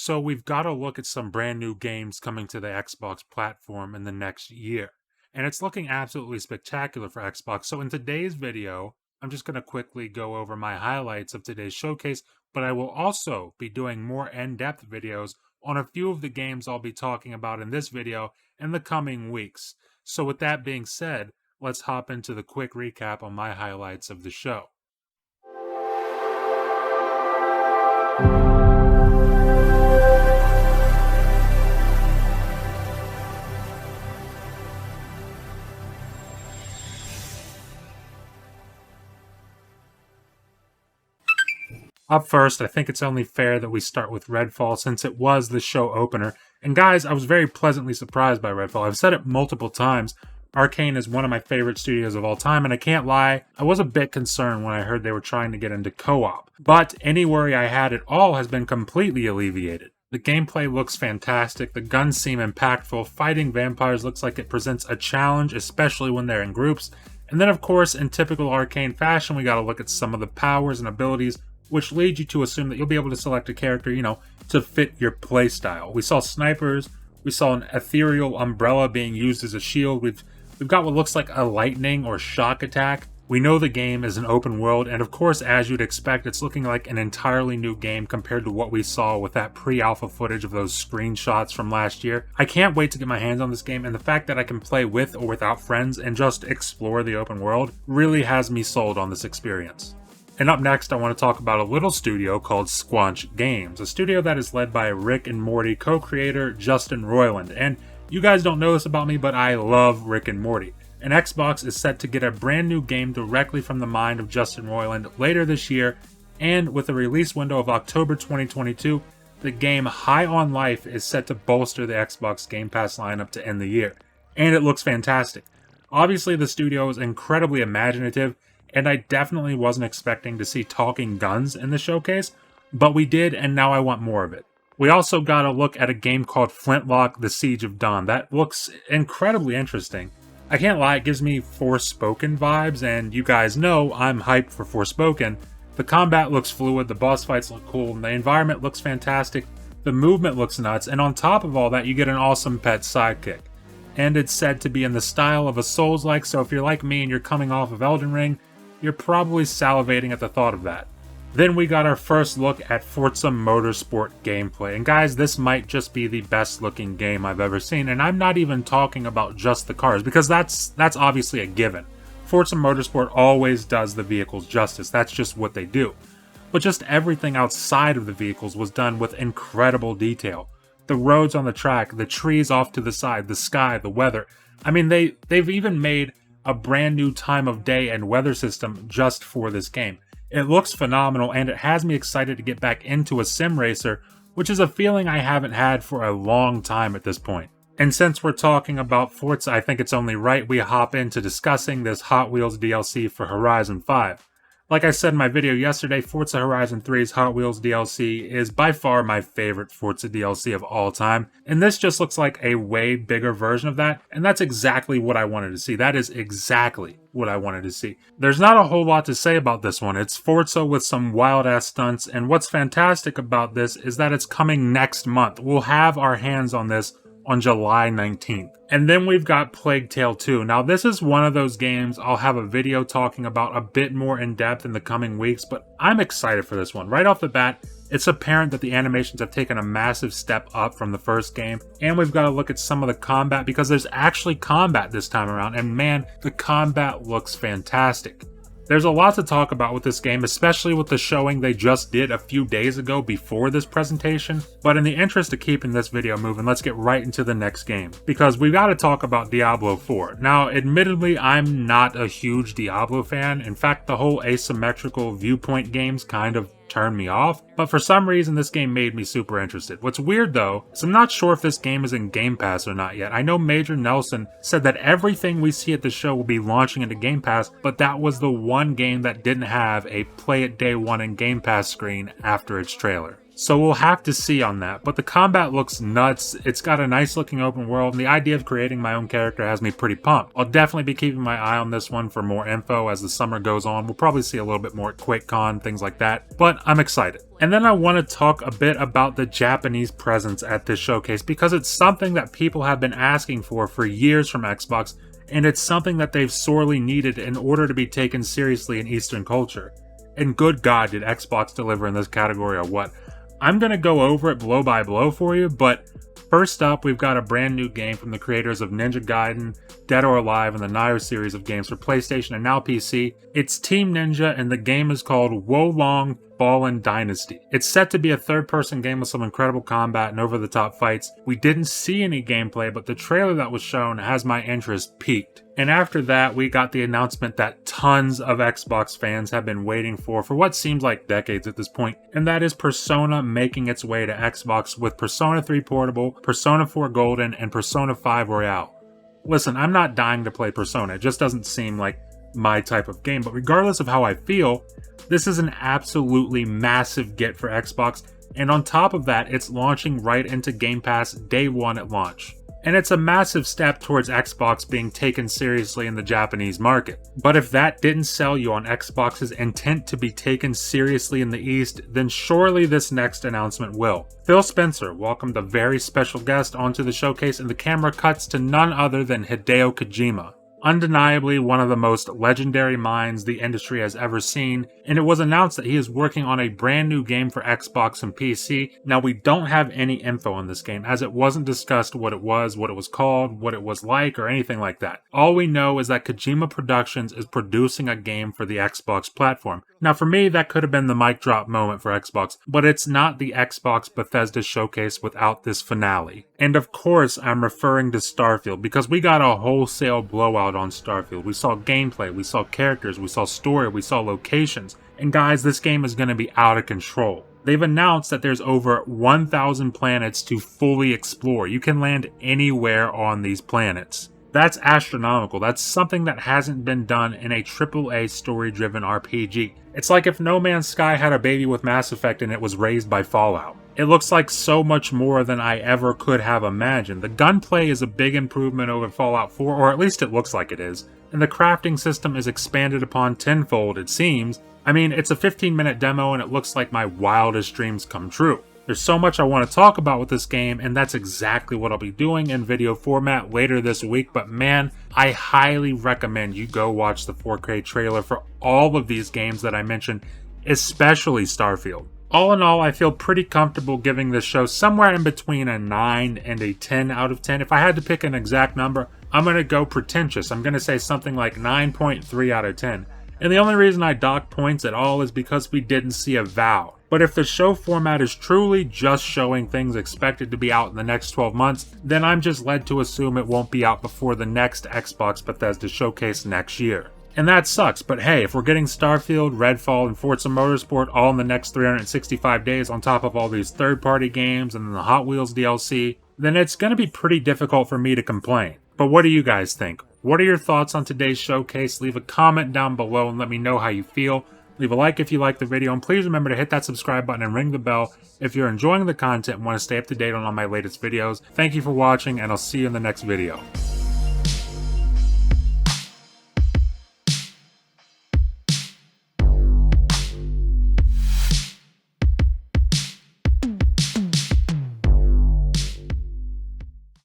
So we've got to look at some brand new games coming to the Xbox platform in the next year. And it's looking absolutely spectacular for Xbox. So in today's video, I'm just going to quickly go over my highlights of today's showcase, but I will also be doing more in-depth videos on a few of the games I'll be talking about in this video in the coming weeks. So with that being said, let's hop into the quick recap on my highlights of the show. Up first, I think it's only fair that we start with Redfall since it was the show opener. And guys, I was very pleasantly surprised by Redfall. I've said it multiple times. Arcane is one of my favorite studios of all time, and I can't lie, I was a bit concerned when I heard they were trying to get into co-op. But any worry I had at all has been completely alleviated. The gameplay looks fantastic, the guns seem impactful, fighting vampires looks like it presents a challenge, especially when they're in groups. And then of course, in typical Arcane fashion, we gotta look at some of the powers and abilities, which leads you to assume that you'll be able to select a character, to fit your playstyle. We saw snipers, we saw an ethereal umbrella being used as a shield, we've got what looks like a lightning or shock attack. We know the game is an open world, and of course, as you'd expect, it's looking like an entirely new game compared to what we saw with that pre-alpha footage of those screenshots from last year. I can't wait to get my hands on this game, and the fact that I can play with or without friends and just explore the open world really has me sold on this experience. And up next, I want to talk about a little studio called Squanch Games, a studio that is led by Rick and Morty co-creator Justin Roiland. And you guys don't know this about me, but I love Rick and Morty. And Xbox is set to get a brand new game directly from the mind of Justin Roiland later this year, and with a release window of October 2022, the game High on Life is set to bolster the Xbox Game Pass lineup to end the year. And it looks fantastic. Obviously, the studio is incredibly imaginative, and I definitely wasn't expecting to see talking guns in the showcase, but we did, and now I want more of it. We also got a look at a game called Flintlock: The Siege of Dawn. That looks incredibly interesting. I can't lie, it gives me Forspoken vibes, and you guys know I'm hyped for Forspoken. The combat looks fluid, the boss fights look cool, and the environment looks fantastic, the movement looks nuts, and on top of all that, you get an awesome pet sidekick. And it's said to be in the style of a Souls-like, so if you're like me and you're coming off of Elden Ring, you're probably salivating at the thought of that. Then we got our first look at Forza Motorsport gameplay. And guys, this might just be the best looking game I've ever seen. And I'm not even talking about just the cars, because that's obviously a given. Forza Motorsport always does the vehicles justice. That's just what they do. But just everything outside of the vehicles was done with incredible detail. The roads on the track, the trees off to the side, the sky, the weather. I mean, they've even made a brand new time of day and weather system just for this game. It looks phenomenal, and it has me excited to get back into a sim racer, which is a feeling I haven't had for a long time at this point. And since we're talking about Forza, I think it's only right we hop into discussing this Hot Wheels DLC for Horizon 5. Like I said in my video yesterday, Forza Horizon 3's Hot Wheels DLC is by far my favorite Forza DLC of all time, and this just looks like a way bigger version of that, and that's exactly what I wanted to see. That is exactly what I wanted to see. There's not a whole lot to say about this one. It's Forza with some wild-ass stunts, and what's fantastic about this is that it's coming next month. We'll have our hands on this on July 19th. And then we've got Plague Tale 2. Now this is one of those games I'll have a video talking about a bit more in depth in the coming weeks, but I'm excited for this one. Right off the bat, it's apparent that the animations have taken a massive step up from the first game, and we've got to look at some of the combat because there's actually combat this time around, and man, the combat looks fantastic. There's a lot to talk about with this game, especially with the showing they just did a few days ago before this presentation, but in the interest of keeping this video moving, let's get right into the next game, because we've got to talk about Diablo 4. Now, admittedly, I'm not a huge Diablo fan. In fact, the whole asymmetrical viewpoint games kind of turned me off, but for some reason this game made me super interested. What's weird though, is I'm not sure if this game is in Game Pass or not yet. I know Major Nelson said that everything we see at the show will be launching into Game Pass, but that was the one game that didn't have a play it day one in Game Pass screen after its trailer. So we'll have to see on that, but the combat looks nuts. It's got a nice looking open world, and the idea of creating my own character has me pretty pumped. I'll definitely be keeping my eye on this one for more info as the summer goes on. We'll probably see a little bit more at QuakeCon, things like that, but I'm excited. And then I want to talk a bit about the Japanese presence at this showcase, because it's something that people have been asking for years from Xbox, and it's something that they've sorely needed in order to be taken seriously in Eastern culture. And good God, did Xbox deliver in this category or what? I'm going to go over it blow by blow for you, but first up, we've got a brand new game from the creators of Ninja Gaiden, Dead or Alive, and the Nier series of games for PlayStation and now PC. It's Team Ninja, and the game is called Wolong Fallen Dynasty. It's set to be a third-person game with some incredible combat and over-the-top fights. We didn't see any gameplay, but the trailer that was shown has my interest piqued. And after that, we got the announcement that tons of Xbox fans have been waiting for what seems like decades at this point, and that is Persona making its way to Xbox with Persona 3 Portable, Persona 4 Golden, and Persona 5 Royale. Listen, I'm not dying to play Persona, it just doesn't seem like my type of game, but regardless of how I feel, this is an absolutely massive get for Xbox, and on top of that, it's launching right into Game Pass day one at launch. And it's a massive step towards Xbox being taken seriously in the Japanese market. But if that didn't sell you on Xbox's intent to be taken seriously in the East, then surely this next announcement will. Phil Spencer welcomed a very special guest onto the showcase, and the camera cuts to none other than Hideo Kojima. Undeniably one of the most legendary minds the industry has ever seen, and it was announced that he is working on a brand new game for Xbox and PC. Now, we don't have any info on this game, as it wasn't discussed what it was called, what it was like, or anything like that. All we know is that Kojima Productions is producing a game for the Xbox platform. Now, for me, that could have been the mic drop moment for Xbox, but it's not the Xbox Bethesda Showcase without this finale. And of course, I'm referring to Starfield, because we got a wholesale blowout on Starfield. We saw gameplay, we saw characters, we saw story, we saw locations. And guys, this game is going to be out of control. They've announced that there's over 1,000 planets to fully explore. You can land anywhere on these planets. That's astronomical. That's something that hasn't been done in a AAA story-driven RPG. It's like if No Man's Sky had a baby with Mass Effect and it was raised by Fallout. It looks like so much more than I ever could have imagined. The gunplay is a big improvement over Fallout 4, or at least it looks like it is, and the crafting system is expanded upon tenfold, it seems. I mean, it's a 15-minute demo and it looks like my wildest dreams come true. There's so much I want to talk about with this game, and that's exactly what I'll be doing in video format later this week, but man, I highly recommend you go watch the 4K trailer for all of these games that I mentioned, especially Starfield. All in all, I feel pretty comfortable giving this show somewhere in between a 9 and a 10 out of 10. If I had to pick an exact number, I'm going to go pretentious. I'm going to say something like 9.3 out of 10. And the only reason I dock points at all is because we didn't see a vow. But if the show format is truly just showing things expected to be out in the next 12 months, then I'm just led to assume it won't be out before the next Xbox Bethesda Showcase next year. And that sucks, but hey, if we're getting Starfield, Redfall, and Forza Motorsport all in the next 365 days on top of all these third-party games and the Hot Wheels DLC, then it's going to be pretty difficult for me to complain. But what do you guys think? What are your thoughts on today's showcase? Leave a comment down below and let me know how you feel. Leave a like if you liked the video, and please remember to hit that subscribe button and ring the bell if you're enjoying the content and want to stay up to date on all my latest videos. Thank you for watching, and I'll see you in the next video.